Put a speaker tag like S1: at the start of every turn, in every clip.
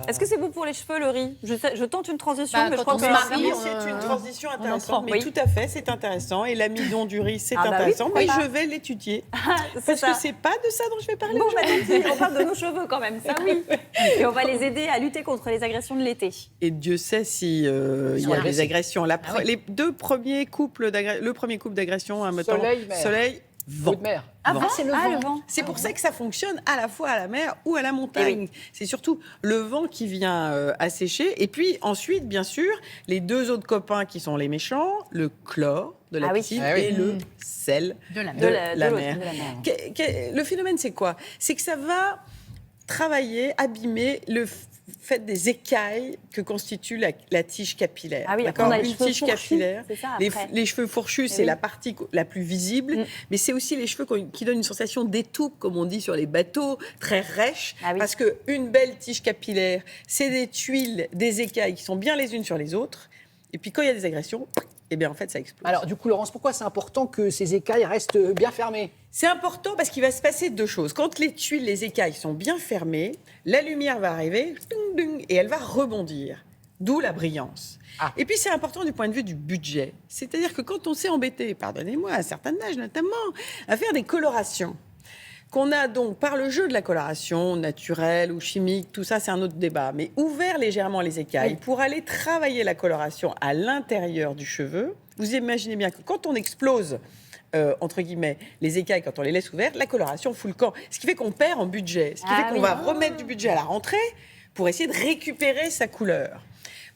S1: Est-ce que c'est bon pour les cheveux, le riz? Je tente une transition, mais je crois
S2: quand
S1: que
S2: on se marie,
S3: C'est une transition
S1: prend,
S3: intéressante, mais
S1: oui.
S3: tout à fait, c'est intéressant. Et l'amidon du riz, c'est
S1: Ah bah oui,
S3: intéressant,
S1: pourquoi
S3: mais
S1: pas.
S3: je vais l'étudier.
S1: C'est
S3: Parce
S1: ça.
S3: que c'est pas de ça dont je vais parler.
S1: Bon, on parle de nos cheveux quand même, ça oui. Et on va les aider à lutter contre les agressions de l'été.
S3: Et Dieu sait si il y a des agressions. Les deux premiers couples d'agressions, le premier couple d'agressions, un moteur, soleil, vent.
S4: Eau de mer.
S1: Ah,
S3: Vent.
S1: c'est le vent.
S3: C'est pour ça que ça fonctionne à la fois à la mer ou à la montagne. C'est surtout le vent qui vient assécher. Et puis ensuite, bien sûr, les deux autres copains qui sont les méchants, le chlore de la piscine et le sel de la mer. Le phénomène, c'est quoi? C'est que ça va travailler, abîmer le fait des écailles que constitue la tige capillaire.
S1: Ah oui,
S3: d'accord.
S1: on a les
S3: Une
S1: cheveux
S3: tige
S1: fourchus,
S3: capillaire.
S1: c'est ça,
S3: Les,
S1: après.
S3: les cheveux fourchus, c'est la partie la plus visible, mais c'est aussi les cheveux qui donnent une sensation d'étoupe, comme on dit sur les bateaux, très rêche, parce qu'une belle tige capillaire, c'est des tuiles, des écailles qui sont bien les unes sur les autres, et puis quand il y a des agressions, eh bien en fait ça explose.
S4: Alors du coup, Laurence, pourquoi c'est important que ces écailles restent bien fermées?
S3: C'est important parce qu'il va se passer deux choses. Quand les tuiles, les écailles sont bien fermées, la lumière va arriver et elle va rebondir. D'où la brillance. Et puis c'est important du point de vue du budget. C'est-à-dire que quand on s'est embêté, pardonnez-moi, à un certain âge notamment, à faire des colorations, qu'on a donc par le jeu de la coloration, naturelle ou chimique, tout ça c'est un autre débat, mais ouvert légèrement les écailles pour aller travailler la coloration à l'intérieur du cheveu, vous imaginez bien que quand on explose entre guillemets, les écailles, quand on les laisse ouvertes, la coloration fout le camp. Ce qui fait qu'on perd en budget. Ce qui fait qu'on va remettre du budget à la rentrée pour essayer de récupérer sa couleur.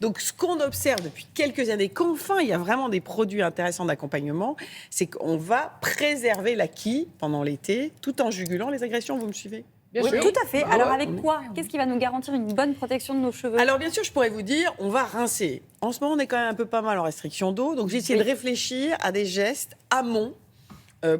S3: Donc, ce qu'on observe depuis quelques années, qu'enfin, il y a vraiment des produits intéressants d'accompagnement, c'est qu'on va préserver l'acquis pendant l'été, tout en jugulant les agressions. Vous me suivez ?
S1: Oui, tout à fait. Alors, avec quoi? Qu'est-ce qui va nous garantir une bonne protection de nos cheveux?
S3: Alors, bien sûr, je pourrais vous dire, on va rincer. En ce moment, on est quand même un peu pas mal en restriction d'eau. Donc, j'ai essayé de réfléchir à des gestes amont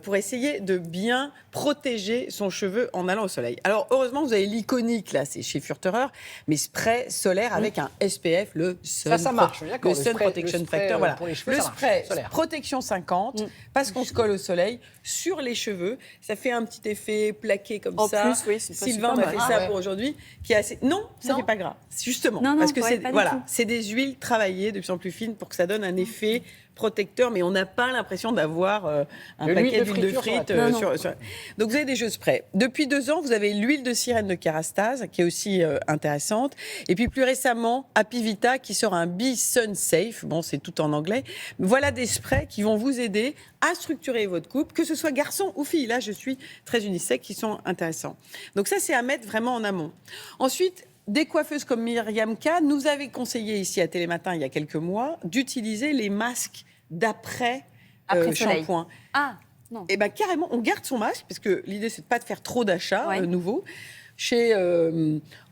S3: pour essayer de bien protéger son cheveu en allant au soleil. Alors, heureusement, vous avez l'iconique, là, c'est chez Furterer, mais spray solaire avec un SPF, le Sun,
S4: ça marche,
S3: le Sun Protection Factor. Voilà.
S4: Pour les cheveux,
S3: Le
S4: ça marche.
S3: spray
S4: Solaire.
S3: protection 50, parce qu'on se colle au soleil, sur les cheveux. Ça fait un petit effet plaqué comme
S1: En
S3: ça.
S1: plus, oui, c'est pas
S3: Sylvain
S1: super
S3: m'a fait
S1: mal.
S3: ça pour aujourd'hui, qui est assez... Non, ça fait pas gras. Justement,
S1: Non,
S3: parce que
S1: ouais,
S3: c'est
S1: pas du tout.
S3: c'est des huiles travaillées de plus en plus fines pour que ça donne un effet protecteur, mais on n'a pas l'impression d'avoir un
S4: De
S3: paquet
S4: l'huile de
S3: d'huile de
S4: friture
S3: frites.
S4: sur
S3: Donc vous avez des jeux sprays. Depuis 2 ans, vous avez l'huile de sirène de Kerastase, qui est aussi intéressante. Et puis plus récemment, Happy Vita, qui sort un Be Sun Safe. Bon, c'est tout en anglais. Voilà des sprays qui vont vous aider à structurer votre couple, que ce soit garçon ou fille. Là, je suis très unisexe, qui sont intéressants. Donc ça, c'est à mettre vraiment en amont. Ensuite, des coiffeuses comme Myriam K nous avaient conseillé ici à Télématin il y a quelques mois d'utiliser les masques d'après shampoing.
S1: Ah, non.
S3: Et bien carrément, on garde son masque, parce que l'idée c'est de ne pas de faire trop d'achats nouveaux. Chez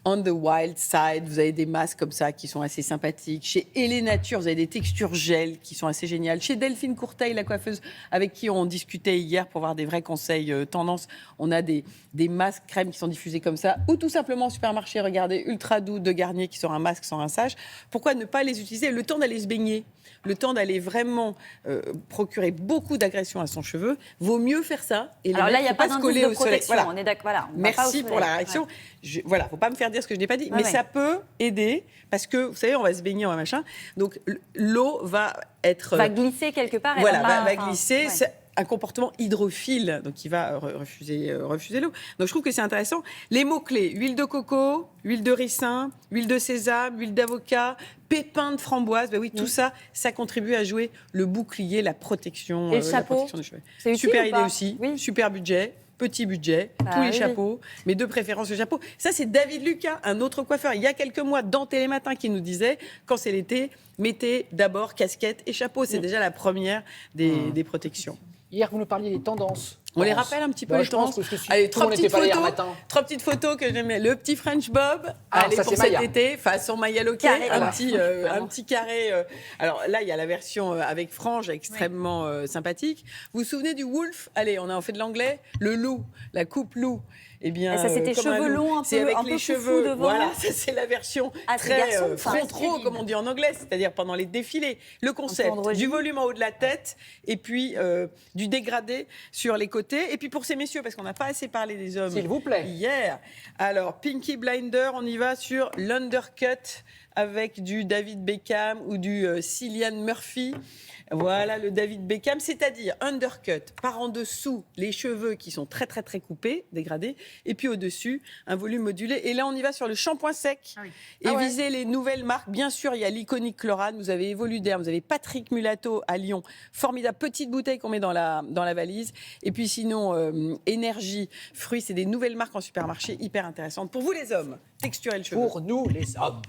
S3: On the Wild Side, vous avez des masques comme ça qui sont assez sympathiques. Chez Elle Nature, vous avez des textures gel qui sont assez géniales. Chez Delphine Courteil, la coiffeuse avec qui on discutait hier pour avoir des vrais conseils tendance, on a des masques crèmes qui sont diffusés comme ça. Ou tout simplement au supermarché, regardez, Ultra Doux de Garnier qui sort un masque sans rinçage. Pourquoi ne pas les utiliser le temps d'aller se baigner? Le temps d'aller vraiment procurer beaucoup d'agressions à son cheveu, vaut mieux faire ça. Et
S1: alors là, il n'y a pas
S3: se
S1: d'indice
S3: coller
S1: de
S3: au soleil.
S1: protection,
S3: Voilà.
S1: on est d'accord. Voilà, on va pas au
S3: Merci pour
S1: soleil.
S3: la réaction. Voilà, faut pas me faire dire ce que je n'ai pas dit, mais
S1: ouais.
S3: ça peut aider parce que vous savez, on va se baigner, on va machin. Donc l'eau va être
S1: va glisser quelque part. Et
S3: voilà,
S1: va
S3: va glisser.
S1: Ouais.
S3: C'est un comportement hydrophile, donc il va refuser l'eau. Donc je trouve que c'est intéressant. Les mots-clés, huile de coco, huile de ricin, huile de sésame, huile d'avocat, pépins de framboise, ben oui, tout ça, ça contribue à jouer le bouclier, la protection,
S1: et le chapeau,
S3: protection des cheveux.
S1: c'est utile
S3: Super
S1: ou
S3: idée
S1: pas?
S3: aussi,
S1: Oui.
S3: super budget. Petit budget, tous les chapeaux, mais de préférence le chapeau. Ça, c'est David Lucas, un autre coiffeur, il y a quelques mois, dans Télématin, qui nous disait, quand c'est l'été, mettez d'abord casquette et chapeau. C'est déjà la première des protections.
S4: Hier, vous nous parliez des tendances.
S3: On les rappelle un petit peu, les tendances. Allez,
S4: tout le monde n'était pas là hier matin.
S3: 3 petites photos que j'aimais. Le petit French Bob, allez,
S4: ça,
S3: pour
S4: c'est
S3: cet
S4: Maya.
S3: été, façon Maya Loquet,
S1: Carré,
S3: un petit carré. Alors là, il y a la version avec frange extrêmement sympathique. Vous vous souvenez du Wolf? Allez, on a fait de l'anglais. Le loup, la coupe loup. Eh bien,
S1: et ça, c'était
S3: comme
S1: cheveux
S3: un loup.
S1: longs, un peu,
S3: c'est avec
S1: un
S3: les
S1: peu
S3: cheveux
S1: devant.
S3: Voilà, ça, c'est la version
S1: c'est
S3: très
S1: garçon, ça.
S3: front row, comme on dit en anglais, c'est-à-dire pendant les défilés. Le concept du volume en haut de la tête et puis du dégradé sur les côtés. côté. Et puis pour ces messieurs, parce qu'on n'a pas assez parlé des hommes
S4: S'il vous plaît.
S3: hier. Alors, Pinky Blinder, on y va sur l'undercut avec du David Beckham ou du Cillian Murphy. Voilà le David Beckham, c'est-à-dire undercut, par en dessous les cheveux qui sont très très très coupés, dégradés, et puis au-dessus un volume modulé. Et là on y va sur le shampoing sec et viser les nouvelles marques. Bien sûr, il y a l'iconique Chlorane, vous avez Evoluderm, vous avez Patrick Mulato à Lyon, formidable petite bouteille qu'on met dans la valise. Et puis sinon, Énergie, fruits, c'est des nouvelles marques en supermarché hyper intéressantes. Pour vous les hommes, texturez le cheveu.
S4: Pour nous, les hommes.